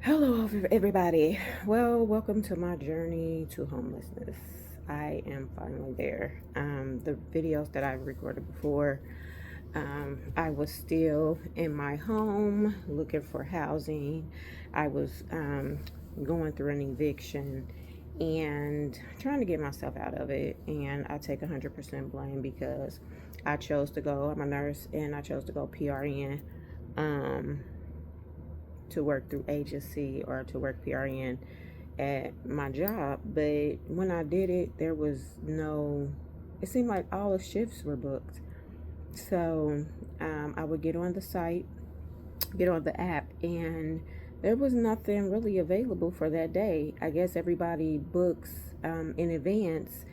Hello, everybody. Well, welcome to my journey to homelessness. I am finally there. The videos that I recorded before, I was still in my home looking for housing. I was going through an eviction and trying to get myself out of it. And I take 100% blame because I chose to go. I'm a nurse and I chose to go PRN. Um, to work through agency or to work PRN at my job. But when I did it, there was no, it seemed like all the shifts were booked. So I would get on the site, get on the app, and there was nothing really available for that day. I guess everybody books in advance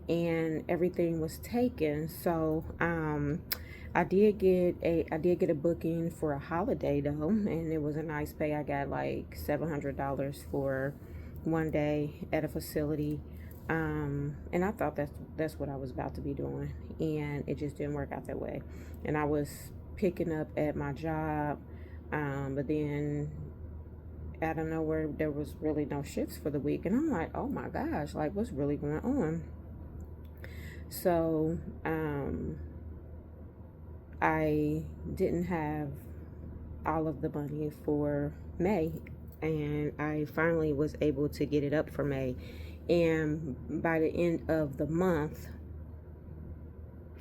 and everything was taken. So I did get a booking for a holiday though, and it was a nice pay. I got like $700 for one day at a facility, and I thought that's what I was about to be doing, and it just didn't work out that way. And I was picking up at my job, but then out of nowhere there was really no shifts for the week, and I'm like, oh my gosh, like what's really going on? So I didn't have all of the money for May, and I finally was able to get it up for May. And by the end of the month,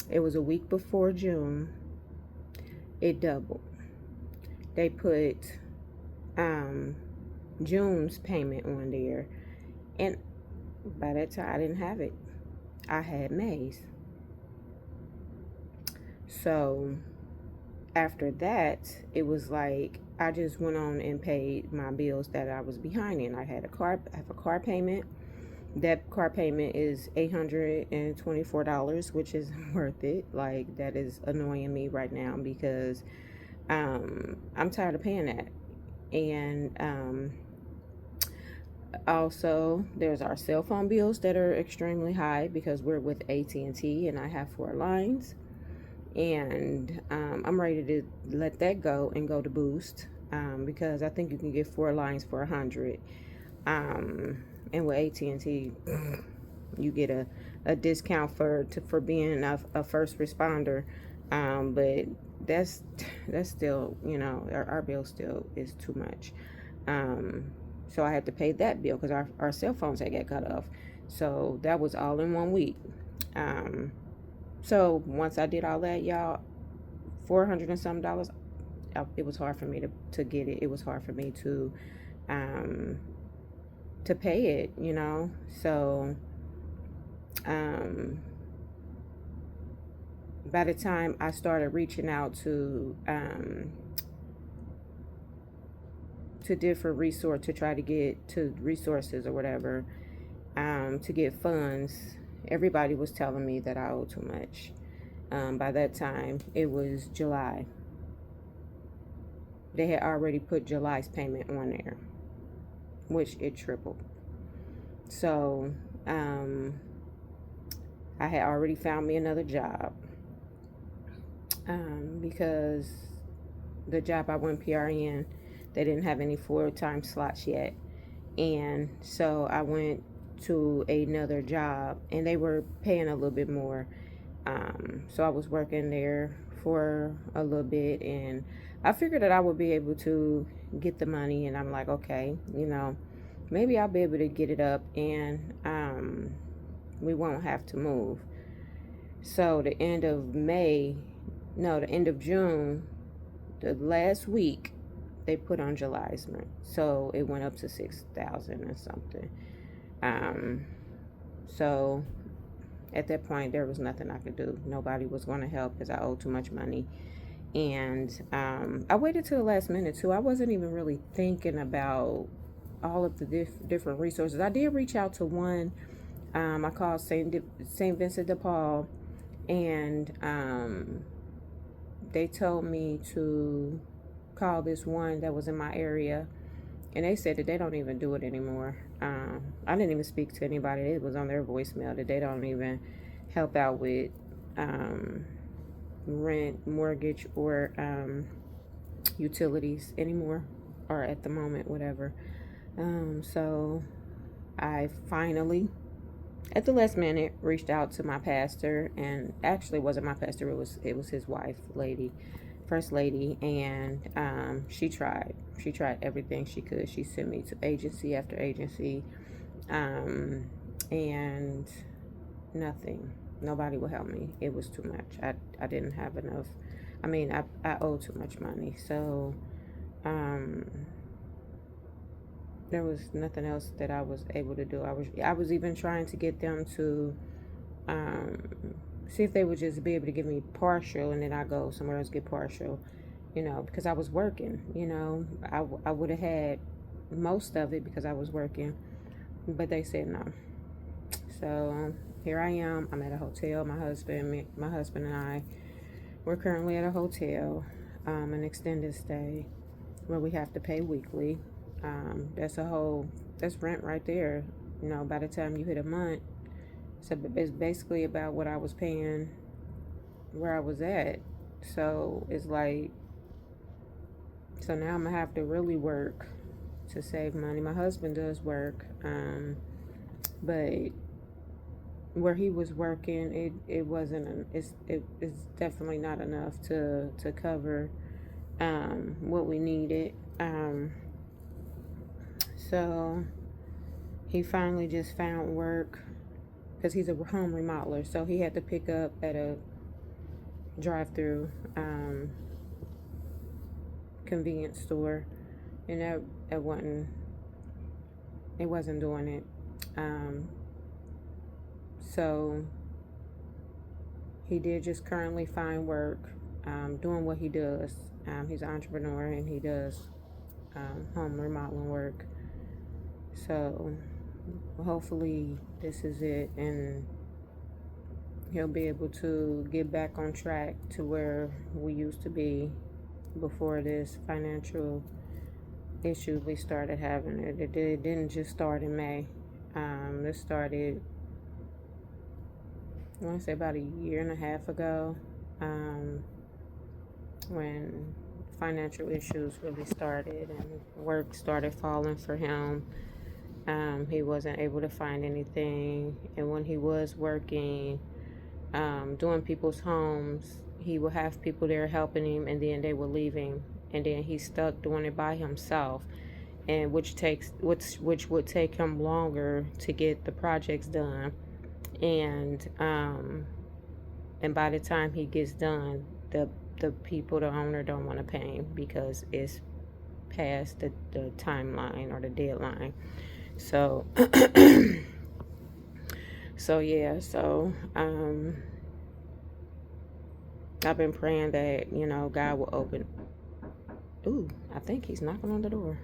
it was a week before June, it doubled. They put um, June's payment on there, and by that time, I didn't have it. I had May's. So after that, it was like I just went on and paid my bills that I was behind in. I have a car payment. That car payment is $824, which is worth it. Like that is annoying me right now because I'm tired of paying that. And also, there's our cell phone bills that are extremely high because we're with AT&T and I have 4 lines. And I'm ready to let that go and go to Boost, because I think you can get 4 lines for 100. And with AT&T, you get a discount for being a first responder. But that's that's still, our bill still is too much. Um, so I had to pay that bill because our cell phones had got cut off. So that was all in one week. Um, so once I did all that, y'all, 400 and some dollars, it was hard for me to get it. It was hard for me um, to pay it. So um, by the time I started reaching out to different resources to try to get to resources or whatever, to get funds, everybody was telling me that I owed too much. By that time, it was July. They had already put July's payment on there, which it tripled. So I had already found me another job, because the job I went PRN, they didn't have any full-time slots yet. And so I went to another job and they were paying a little bit more. So I was working there for a little bit and I figured that I would be able to get the money. And I'm like, okay, maybe I'll be able to get it up and we won't have to move. So the end of May, no, the end of June, the last week, they put on July's rent. So it went up to 6,000 or something. Um, so at that point, there was nothing I could do. Nobody was going to help because I owed too much money. And I waited till the last minute too. I wasn't even really thinking about all of the different resources. I did reach out to one. I called Saint Vincent de Paul, and they told me to call this one that was in my area, and they said that they don't even do it anymore. I didn't even speak to anybody. It was on their voicemail that they don't even help out with rent, mortgage, or utilities anymore. or at the moment, whatever. So I finally, at the last minute, reached out to my pastor, and actually it wasn't my pastor, it was his wife, lady, first lady, and she tried everything she could. She sent me to agency after agency, um, and nothing. Nobody would help me. It was too much. I didn't have enough. I mean, I owed too much money, so um, there was nothing else that I was able to do. I was even trying to get them to um, see if they would just be able to give me partial, and then I go somewhere else get partial, because I was working. I would have had most of it because I was working, but they said no. So here I am. I'm at a hotel. My husband and I, we're currently at a hotel, an extended stay where we have to pay weekly. That's rent right there. By the time you hit a month, so it's basically about what I was paying where I was at. So it's like, so now I'm gonna have to really work to save money. My husband does work, but where he was working, it wasn't. It's definitely not enough to cover what we needed. So he finally just found work because he's a home remodeler. So he had to pick up at a drive-through convenience store, and that wasn't it wasn't doing it. So he did just currently find work, doing what he does. He's an entrepreneur and he does home remodeling work. So hopefully this is it, and he'll be able to get back on track to where we used to be before this financial issue we started having. It didn't just start in May. This started, I want to say, about a year and a half ago, when financial issues really started and work started falling for him. He wasn't able to find anything, and when he was working, doing people's homes, he would have people there helping him, and then they would leave him, and then he's stuck doing it by himself, and which would take him longer to get the projects done, and by the time he gets done, the people, the owner, don't want to pay him because it's past the timeline or the deadline. So so yeah, so I've been praying that God will open. Ooh, I think he's knocking on the door.